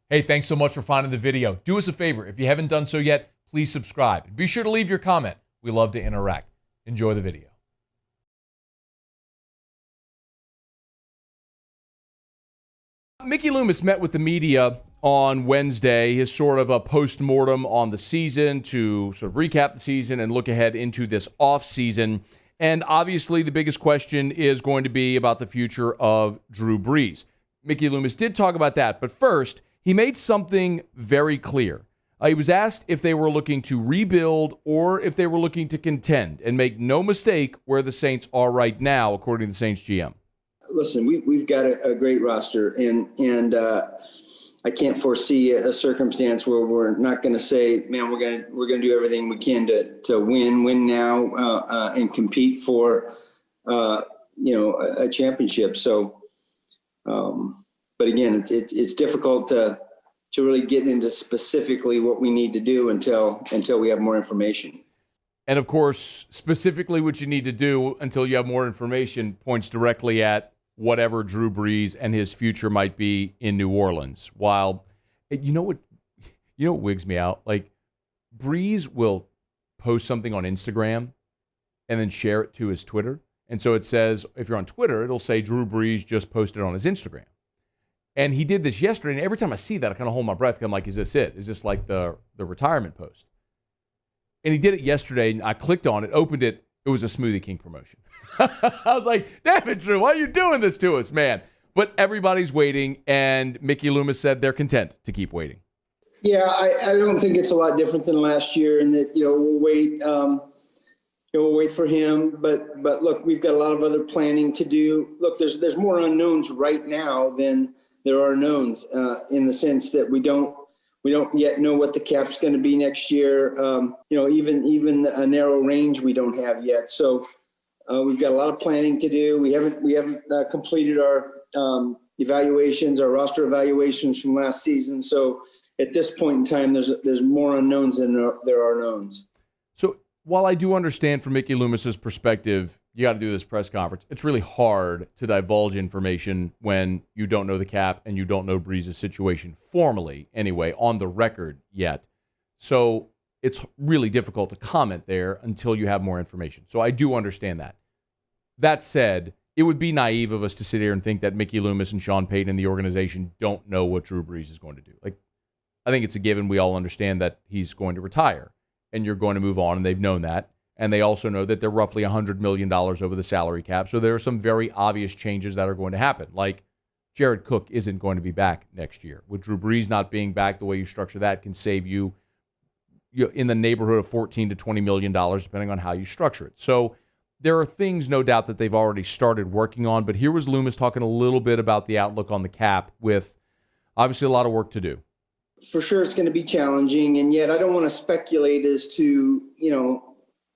Hey, thanks so much for finding the video. Do us a favor. If you haven't done so yet, please subscribe. Be sure to leave your comment. We love to interact. Enjoy the video. Mickey Loomis met with the media on Wednesday, his sort of a post-mortem on the season to sort of recap the season and look ahead into this offseason. And obviously the biggest question is going to be about the future of Drew Brees. Mickey Loomis did talk about that, but first, he made something very clear. He was asked if they were looking to rebuild or if they were looking to contend, and make no mistake where the Saints are right now, according to the Saints GM. Listen, we've got a great roster, and I can't foresee a circumstance where we're not going to say, man, we're going to do everything we can to win now and compete for a championship. So, but again, it's difficult to really get into specifically what we need to do until we have more information. And of course, specifically what you need to do until you have more information points directly at whatever Drew Brees and his future might be in New Orleans. While, you know what wigs me out? Like, Brees will post something on Instagram and then share it to his Twitter. And so it says, if you're on Twitter, it'll say Drew Brees just posted on his Instagram. And he did this yesterday, and every time I see that, I kind of hold my breath. I'm like, is this it? Is this like the retirement post? And he did it yesterday, and I clicked on it, opened it. It was a Smoothie King promotion. I was like, damn it, Drew, why are you doing this to us, man? But everybody's waiting, and Mickey Loomis said they're content to keep waiting. Yeah, I don't think it's a lot different than last year, and that we'll wait. We'll wait for him. But look, we've got a lot of other planning to do. Look, there's more unknowns right now than there are knowns, in the sense that we don't yet know what the cap's going to be next year. Even a narrow range we don't have yet. So we've got a lot of planning to do. We haven't completed our evaluations, our roster evaluations from last season. So at this point in time, there's more unknowns than there are knowns. So while I do understand from Mickey Loomis's perspective, you got to do this press conference, it's really hard to divulge information when you don't know the cap and you don't know Brees' situation formally, anyway, on the record yet. So it's really difficult to comment there until you have more information. So I do understand that. That said, it would be naive of us to sit here and think that Mickey Loomis and Sean Payton and the organization don't know what Drew Brees is going to do. Like, I think it's a given. We all understand that he's going to retire and you're going to move on, and they've known that. And they also know that they're roughly $100 million over the salary cap. So there are some very obvious changes that are going to happen. Like, Jared Cook isn't going to be back next year. With Drew Brees not being back, the way you structure that can save you in the neighborhood of $14 to $20 million, depending on how you structure it. So there are things, no doubt, that they've already started working on. But here was Loomis talking a little bit about the outlook on the cap with obviously a lot of work to do. For sure it's going to be challenging, and yet I don't want to speculate as to,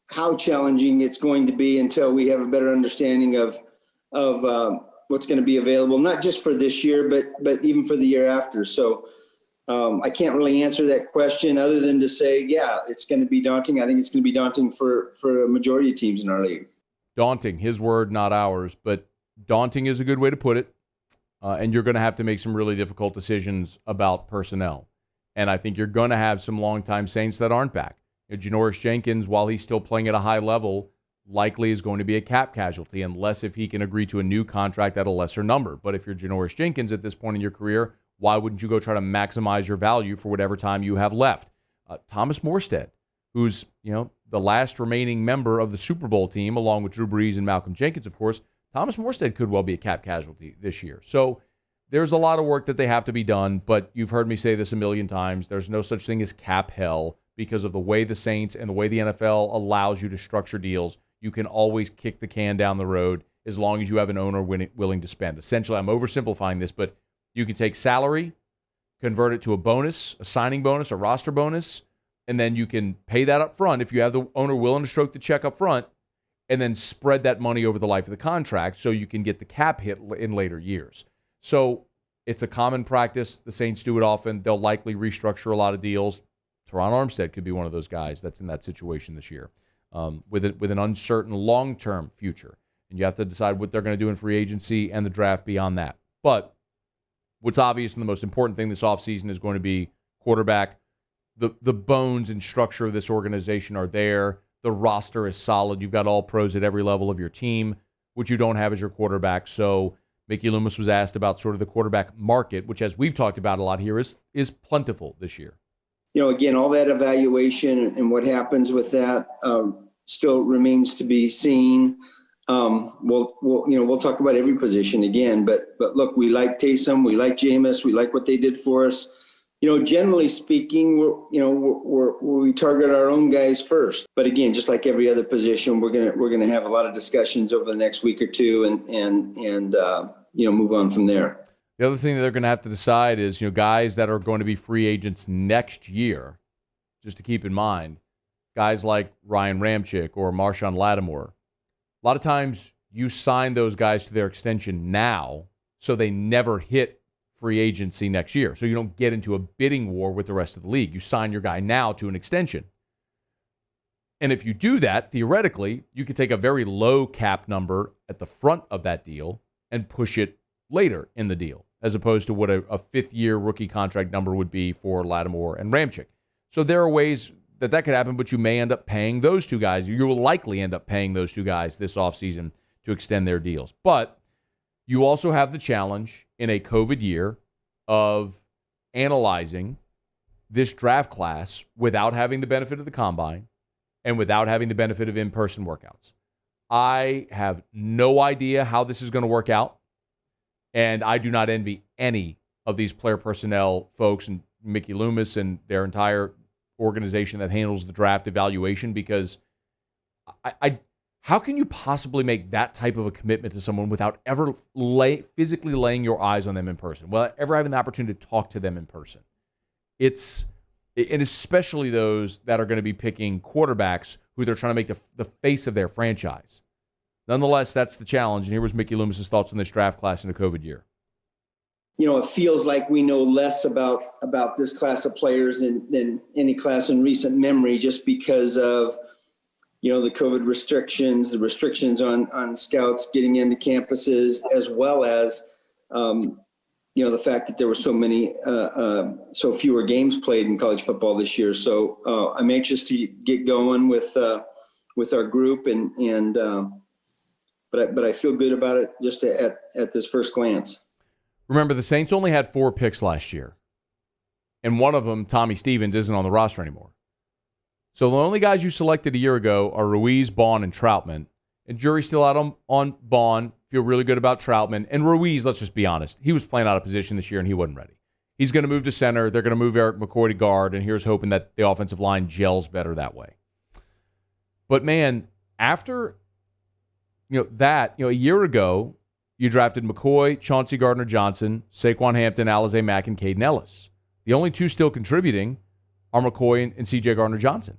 how challenging it's going to be until we have a better understanding of what's going to be available, not just for this year, but even for the year after. So I can't really answer that question other than to say, yeah, it's going to be daunting. I think it's going to be daunting for a majority of teams in our league. Daunting, his word, not ours, but daunting is a good way to put it. And you're going to have to make some really difficult decisions about personnel. And I think you're going to have some longtime Saints that aren't back. Janoris Jenkins, while he's still playing at a high level, likely is going to be a cap casualty unless if he can agree to a new contract at a lesser number. But if you're Janoris Jenkins at this point in your career, why wouldn't you go try to maximize your value for whatever time you have left? Thomas Morstead, who's the last remaining member of the Super Bowl team, along with Drew Brees and Malcolm Jenkins, of course, Thomas Morstead could well be a cap casualty this year. So there's a lot of work that they have to be done, but you've heard me say this a million times. There's no such thing as cap hell because of the way the Saints and the way the NFL allows you to structure deals. You can always kick the can down the road as long as you have an owner willing to spend. Essentially, I'm oversimplifying this, but you can take salary, convert it to a bonus, a signing bonus, a roster bonus, and then you can pay that up front if you have the owner willing to stroke the check up front, and then spread that money over the life of the contract so you can get the cap hit in later years. So it's a common practice. The Saints do it often. They'll likely restructure a lot of deals. Teron Armstead could be one of those guys that's in that situation this year with an uncertain long-term future. And you have to decide what they're going to do in free agency and the draft beyond that. But what's obvious and the most important thing this offseason is going to be quarterback. The bones and structure of this organization are there. The roster is solid. You've got all pros at every level of your team, which you don't have as your quarterback. So Mickey Loomis was asked about sort of the quarterback market, which, as we've talked about a lot here, is plentiful this year. Again, all that evaluation and what happens with that still remains to be seen. We'll talk about every position again, but look, we like Taysom, we like Jameis, we like what they did for us. Generally speaking, we target our own guys first. But again, just like every other position, we're gonna have a lot of discussions over the next week or two, and move on from there. The other thing that they're going to have to decide is, guys that are going to be free agents next year, just to keep in mind, guys like Ryan Ramczyk or Marshawn Lattimore. A lot of times you sign those guys to their extension now, so they never hit free agency next year. So you don't get into a bidding war with the rest of the league. You sign your guy now to an extension. And if you do that, theoretically, you could take a very low cap number at the front of that deal and push it later in the deal, as opposed to what a fifth-year rookie contract number would be for Lattimore and Ramczyk. So there are ways that could happen, but you may end up paying those two guys. You will likely end up paying those two guys this offseason to extend their deals. But you also have the challenge in a COVID year of analyzing this draft class without having the benefit of the combine and without having the benefit of in-person workouts. I have no idea how this is going to work out, and I do not envy any of these player personnel folks and Mickey Loomis and their entire organization that handles the draft evaluation, because how can you possibly make that type of a commitment to someone without ever physically laying your eyes on them in person? Well, ever having the opportunity to talk to them in person. And especially those that are going to be picking quarterbacks who they're trying to make the face of their franchise. Nonetheless, that's the challenge. And here was Mickey Loomis' thoughts on this draft class in a COVID year. It feels like we know less about this class of players than any class in recent memory, just because of the COVID restrictions, the restrictions on scouts getting into campuses, as well as the fact that there were so fewer games played in college football this year. So I'm anxious to get going with our group, but I feel good about it just at this first glance. Remember, the Saints only had 4 picks last year, and one of them, Tommy Stevens, isn't on the roster anymore. So the only guys you selected a year ago are Ruiz, Bond, and Troutman. And jury's still out on Bond. Feel really good about Troutman. And Ruiz, let's just be honest, he was playing out of position this year and he wasn't ready. He's going to move to center. They're going to move Eric McCoy to guard, and here's hoping that the offensive line gels better that way. But man, after a year ago, you drafted McCoy, Chauncey Gardner-Johnson, Saquon Hampton, Alize Mack, and Caden Ellis. The only two still contributing are McCoy and C.J. Gardner-Johnson.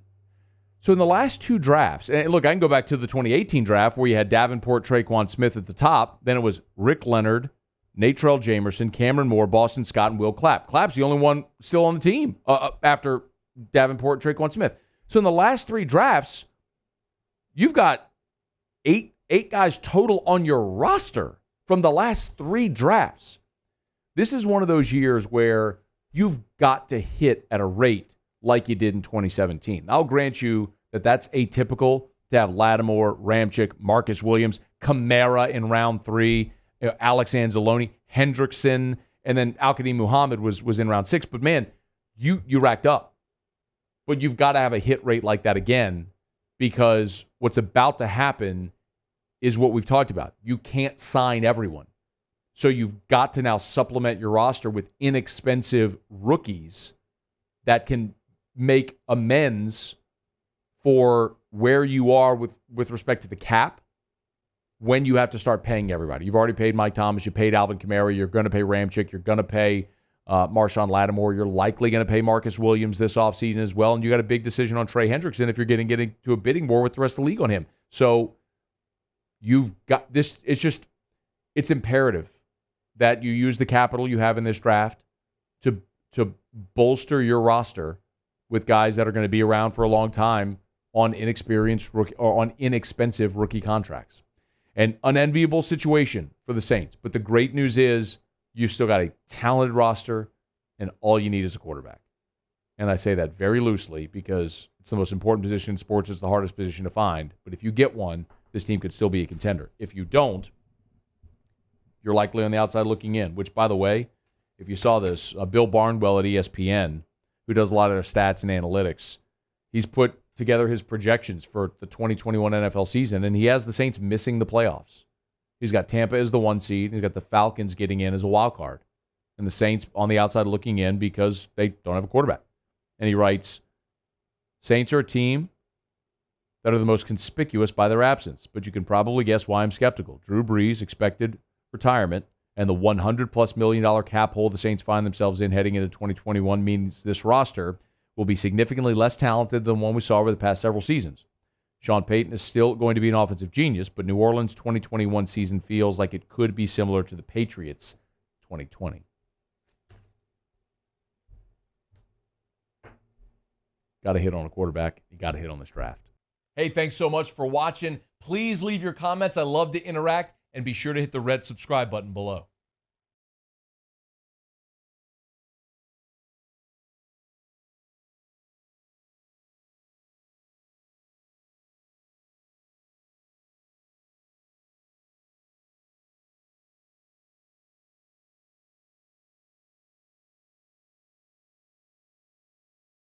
So in the last 2 drafts, and look, I can go back to the 2018 draft where you had Davenport, Traquan Smith at the top. Then it was Rick Leonard, Natrell Jamerson, Cameron Moore, Boston Scott, and Will Clapp. Clapp's the only one still on the team after Davenport and Traquan Smith. So in the last 3 drafts, you've got eight guys total on your roster from the last 3 drafts. This is one of those years where you've got to hit at a rate like you did in 2017. I'll grant you that that's atypical to have Lattimore, Ramczyk, Marcus Williams, Kamara in round 3, Alex Anzalone, Hendrickson, and then Al-Qadim Muhammad was in round 6. But man, you racked up. But you've got to have a hit rate like that again, because what's about to happen is what we've talked about. You can't sign everyone. So you've got to now supplement your roster with inexpensive rookies that can make amends for where you are with respect to the cap when you have to start paying everybody. You've already paid Mike Thomas. You paid Alvin Kamara. You're going to pay Ramczyk. You're going to pay Marshawn Lattimore. You're likely going to pay Marcus Williams this offseason as well. And you got a big decision on Trey Hendrickson if you're getting to a bidding war with the rest of the league on him. So you've got this. It's imperative that you use the capital you have in this draft to bolster your roster with guys that are going to be around for a long time on inexperienced rookie or on inexpensive rookie contracts. An unenviable situation for the Saints. But the great news is You've still got a talented roster, and all you need is a quarterback. And I say that very loosely because it's the most important position in sports. It's the hardest position to find. But if you get one, this team could still be a contender. If you don't, you're likely on the outside looking in, which, by the way, if you saw this, Bill Barnwell at ESPN, who does a lot of their stats and analytics, he's put together his projections for the 2021 NFL season, and he has the Saints missing the playoffs. He's got Tampa as the 1 seed. He's got the Falcons getting in as a wild card. And the Saints on the outside looking in because they don't have a quarterback. And he writes, Saints are a team that are the most conspicuous by their absence, but you can probably guess why I'm skeptical. Drew Brees' expected retirement and the $100+ million cap hole the Saints find themselves in heading into 2021 means this roster will be significantly less talented than one we saw over the past several seasons. Sean Payton is still going to be an offensive genius, but New Orleans' 2021 season feels like it could be similar to the Patriots' 2020. Got to hit on a quarterback. You got to hit on this draft. Hey, thanks so much for watching. Please leave your comments. I love to interact, and be sure to hit the red subscribe button below.